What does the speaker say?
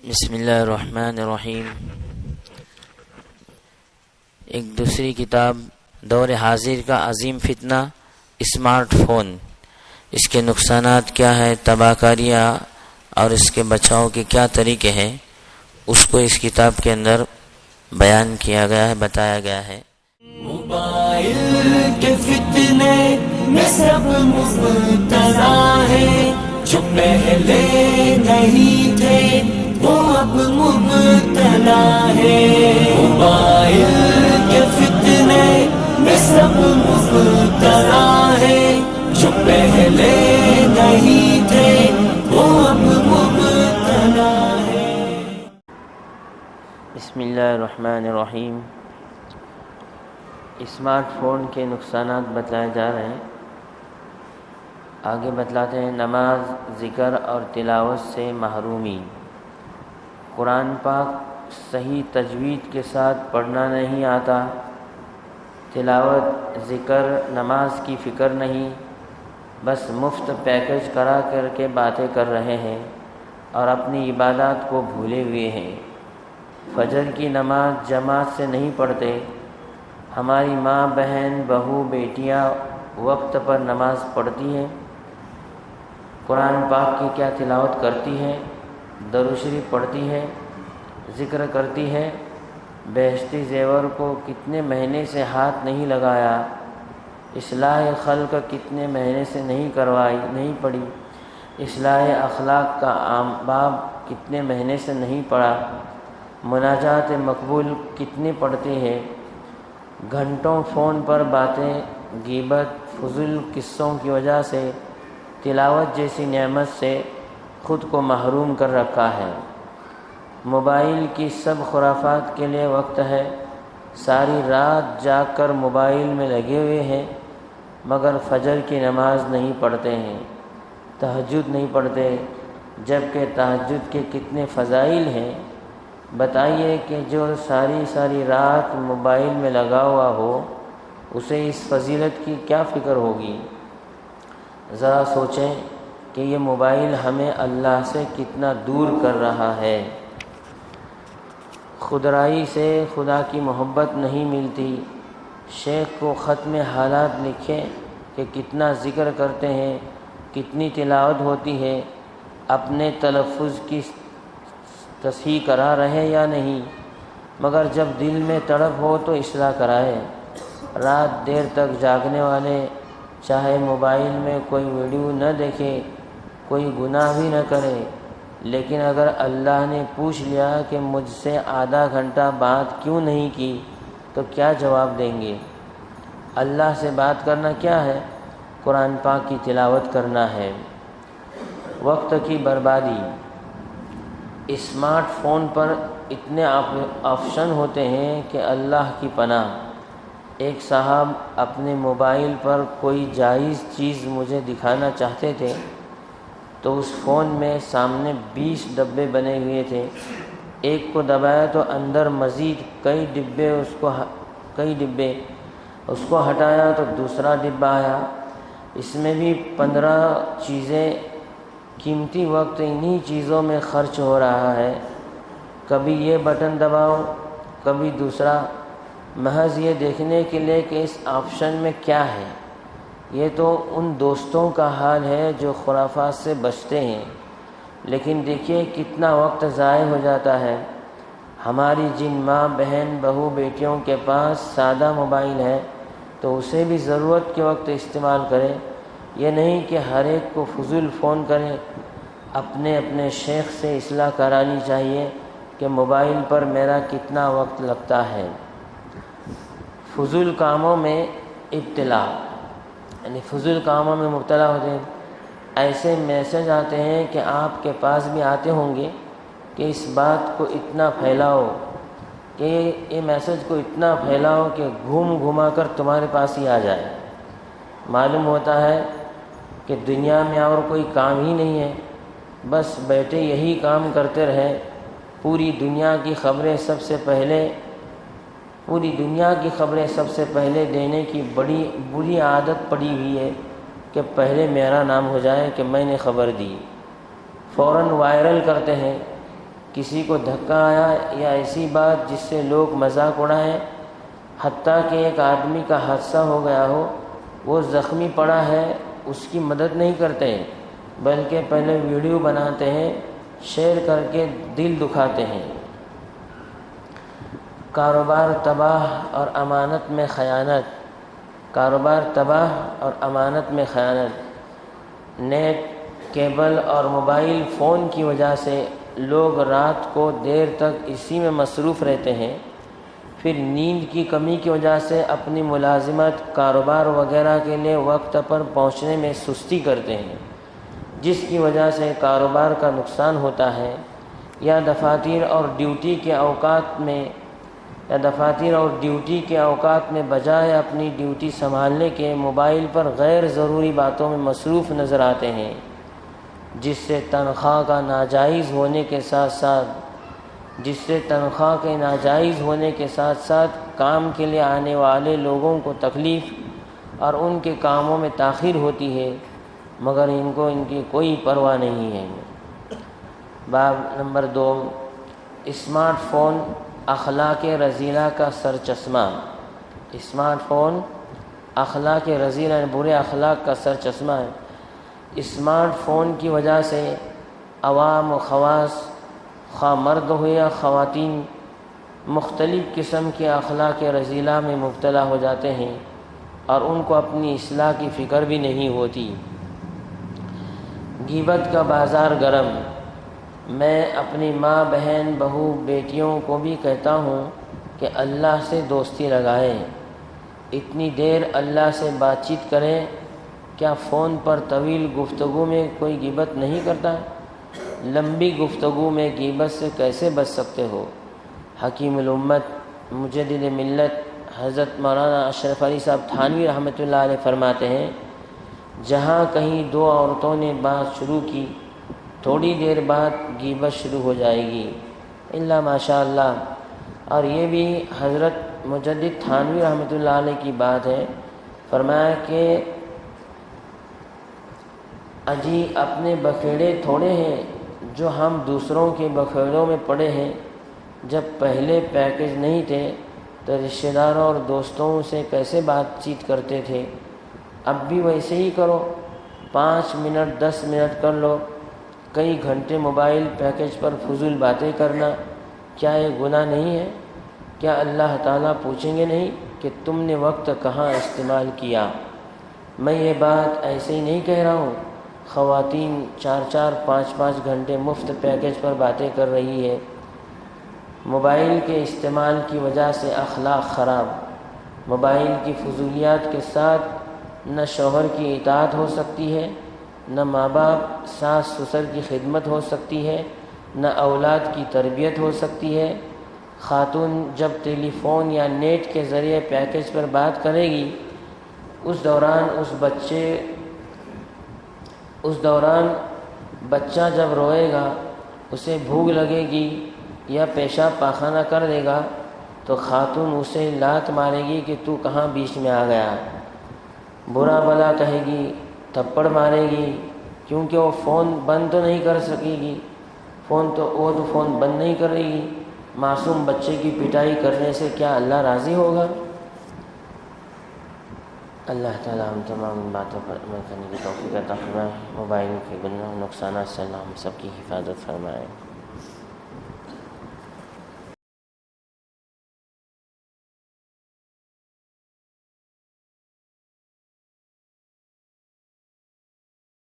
بسم اللہ الرحمن الرحیم۔ ایک دوسری کتاب دور حاضر کا عظیم فتنہ اسمارٹ فون، اس کے نقصانات کیا ہے، تباہ کاریاں اور اس کے بچاؤ کے کیا طریقے ہیں، اس کو اس کتاب کے اندر بیان کیا گیا ہے، بتایا گیا ہے۔ موبائل کے فتنے میں سب مبتلا ہے، جو پہلے نہیں تھے وہ اب مبتلا ہے۔ موبائل کے فتنے میں سب مبتلا ہے، جو پہلے نہیں تھے وہ اب مبتلا ہے۔ بسم اللہ الرحمن الرحیم۔ اسمارٹ فون کے نقصانات بتلائے جا رہے ہیں۔ آگے بتلاتے ہیں، نماز، ذکر اور تلاوت سے محرومی۔ قرآن پاک صحیح تجوید کے ساتھ پڑھنا نہیں آتا، تلاوت، ذکر، نماز کی فکر نہیں، بس مفت پیکج کرا کر کے باتیں کر رہے ہیں اور اپنی عبادات کو بھولے ہوئے ہیں۔ فجر کی نماز جماعت سے نہیں پڑھتے۔ ہماری ماں، بہن، بہو، بیٹیاں وقت پر نماز پڑھتی ہیں، قرآن پاک کی کیا تلاوت کرتی ہے، درود شریف پڑھتی ہے، ذکر کرتی ہے، بہشتی زیور کو کتنے مہینے سے ہاتھ نہیں لگایا، اصلاح خلق کتنے مہینے سے نہیں کروائی، نہیں پڑھی، اصلاح اخلاق کا باب کتنے مہینے سے نہیں پڑھا، مناجات مقبول کتنی پڑھتے ہیں، گھنٹوں فون پر باتیں، غیبت، فضول قصوں کی وجہ سے تلاوت جیسی نعمت سے خود کو محروم کر رکھا ہے۔ موبائل کی سب خرافات کے لیے وقت ہے، ساری رات جاگ کر موبائل میں لگے ہوئے ہیں، مگر فجر کی نماز نہیں پڑھتے ہیں، تہجد نہیں پڑھتے، جبکہ تہجد کے کتنے فضائل ہیں۔ بتائیے کہ جو ساری رات موبائل میں لگا ہوا ہو، اسے اس فضیلت کی کیا فکر ہوگی؟ ذرا سوچیں کہ یہ موبائل ہمیں اللہ سے کتنا دور کر رہا ہے۔ خودرائی سے خدا کی محبت نہیں ملتی۔ شیخ کو خط میں حالات لکھیں کہ کتنا ذکر کرتے ہیں، کتنی تلاوت ہوتی ہے، اپنے تلفظ کی تصحیح کرا رہے یا نہیں، مگر جب دل میں تڑپ ہو تو اصلاح کرائے۔ رات دیر تک جاگنے والے چاہے موبائل میں کوئی ویڈیو نہ دیکھے، کوئی گناہ بھی نہ کرے، لیکن اگر اللہ نے پوچھ لیا کہ مجھ سے آدھا گھنٹہ بات کیوں نہیں کی تو کیا جواب دیں گے؟ اللہ سے بات کرنا کیا ہے؟ قرآن پاک کی تلاوت کرنا ہے۔ وقت کی بربادی۔ اسمارٹ فون پر اتنے آپشن ہوتے ہیں کہ اللہ کی پناہ۔ ایک صاحب اپنے موبائل پر کوئی جائز چیز مجھے دکھانا چاہتے تھے، تو اس فون میں سامنے 20 ڈبے بنے ہوئے تھے، ایک کو دبایا تو اندر مزید کئی ڈبے، اس کو ہٹایا تو دوسرا ڈبہ آیا، اس میں بھی 15 چیزیں۔ قیمتی وقت انہی چیزوں میں خرچ ہو رہا ہے، کبھی یہ بٹن دباؤ، کبھی دوسرا، محض یہ دیکھنے کے لیے کہ اس آپشن میں کیا ہے۔ یہ تو ان دوستوں کا حال ہے جو خرافات سے بچتے ہیں، لیکن دیکھیے کتنا وقت ضائع ہو جاتا ہے۔ ہماری جن ماں، بہن، بہو، بیٹیوں کے پاس سادہ موبائل ہے تو اسے بھی ضرورت کے وقت استعمال کریں، یہ نہیں کہ ہر ایک کو فضول فون کریں۔ اپنے شیخ سے اصلاح کرانی چاہیے کہ موبائل پر میرا کتنا وقت لگتا ہے۔ فضول کاموں میں ابتلا، یعنی فضول کاموں میں مبتلا ہوتے ہیں۔ ایسے میسج آتے ہیں کہ آپ کے پاس بھی آتے ہوں گے کہ اس بات کو اتنا پھیلاؤ، کہ یہ میسج کو اتنا پھیلاؤ کہ گھما کر تمہارے پاس ہی آ جائے۔ معلوم ہوتا ہے کہ دنیا میں اور کوئی کام ہی نہیں ہے، بس بیٹھے یہی کام کرتے رہے۔ پوری دنیا کی خبریں سب سے پہلے دینے کی بڑی بری عادت پڑی ہوئی ہے کہ پہلے میرا نام ہو جائے کہ میں نے خبر دی۔ فوراً وائرل کرتے ہیں کسی کو دھکا آیا یا ایسی بات جس سے لوگ مذاق اڑائیں، حتیٰ کہ ایک آدمی کا حادثہ ہو گیا ہو، وہ زخمی پڑا ہے، اس کی مدد نہیں کرتے بلکہ پہلے ویڈیو بناتے ہیں، شیئر کر کے دل دکھاتے ہیں۔ کاروبار تباہ اور امانت میں خیانت، کاروبار تباہ اور امانت میں خیانت۔ نیٹ، کیبل اور موبائل فون کی وجہ سے لوگ رات کو دیر تک اسی میں مصروف رہتے ہیں، پھر نیند کی کمی کی وجہ سے اپنی ملازمت، کاروبار وغیرہ کے لیے وقت پر پہنچنے میں سستی کرتے ہیں، جس کی وجہ سے کاروبار کا نقصان ہوتا ہے، یا دفاتر اور ڈیوٹی کے اوقات میں بجائے اپنی ڈیوٹی سنبھالنے کے موبائل پر غیر ضروری باتوں میں مصروف نظر آتے ہیں، جس سے تنخواہ کے ناجائز ہونے کے ساتھ ساتھ کام کے لیے آنے والے لوگوں کو تکلیف اور ان کے کاموں میں تاخیر ہوتی ہے، مگر ان کی کوئی پرواہ نہیں ہے۔ باب نمبر 2، اسمارٹ فون اخلاق رذیلہ کا سرچشمہ۔ اسمارٹ فون اخلاق رذیلہ، برے اخلاق کا سرچشمہ ہے۔ اسمارٹ فون کی وجہ سے عوام و خواص، خواہ مرد ہو یا خواتین، مختلف قسم کے اخلاق رذیلہ میں مبتلا ہو جاتے ہیں اور ان کو اپنی اصلاح کی فکر بھی نہیں ہوتی۔ غیبت کا بازار گرم۔ میں اپنی ماں، بہن، بہو، بیٹیوں کو بھی کہتا ہوں کہ اللہ سے دوستی لگائیں، اتنی دیر اللہ سے بات چیت کریں۔ کیا فون پر طویل گفتگو میں کوئی غیبت نہیں کرتا؟ لمبی گفتگو میں غیبت سے کیسے بچ سکتے ہو؟ حکیم الامت، مجدد ملت حضرت مولانا اشرف علی صاحب تھانوی رحمۃ اللہ علیہ فرماتے ہیں، جہاں کہیں دو عورتوں نے بات شروع کی، تھوڑی دیر بعد غیبت شروع ہو جائے گی، الا ماشاء اللہ۔ اور یہ بھی حضرت مجدد تھانوی رحمۃ اللہ علیہ کی بات ہے، فرمایا کہ اجی اپنے بکھیڑے تھوڑے ہیں جو ہم دوسروں کے بکھیڑوں میں پڑے ہیں۔ جب پہلے پیکج نہیں تھے تو رشتہ داروں اور دوستوں سے کیسے بات چیت کرتے تھے، اب بھی ویسے ہی کرو، 5 منٹ 10 منٹ کر لو۔ کئی گھنٹے موبائل پیکج پر فضول باتیں کرنا کیا یہ گناہ نہیں ہے؟ کیا اللہ تعالیٰ پوچھیں گے نہیں کہ تم نے وقت کہاں استعمال کیا؟ میں یہ بات ایسے ہی نہیں کہہ رہا ہوں۔ خواتین 4 5 گھنٹے مفت پیکج پر باتیں کر رہی ہے۔ موبائل کے استعمال کی وجہ سے اخلاق خراب۔ موبائل کی فضولیات کے ساتھ نہ شوہر کی اطاعت ہو سکتی ہے، نہ ماں باپ ساس سسر کی خدمت ہو سکتی ہے، نہ اولاد کی تربیت ہو سکتی ہے۔ خاتون جب ٹیلی فون یا نیٹ کے ذریعے پیکج پر بات کرے گی، اس دوران بچہ جب روئے گا، اسے بھوک لگے گی یا پیشاب پاخانہ کر دے گا تو خاتون اسے لات مارے گی کہ تو کہاں بیچ میں آ گیا، برا بلا کہے گی، تھپڑ مارے گی، کیونکہ وہ فون بند تو نہیں کر سکے گی، وہ تو فون بند نہیں کرے گی۔ معصوم بچے کی پٹائی کرنے سے کیا اللہ راضی ہوگا؟ اللہ تعالیٰ ہم تمام ان باتوں پر عمل کرنے کی توفیق عطا فرمائے، موبائل کے گناہ نقصانات سے اللہ ہم سب کی حفاظت فرمائے۔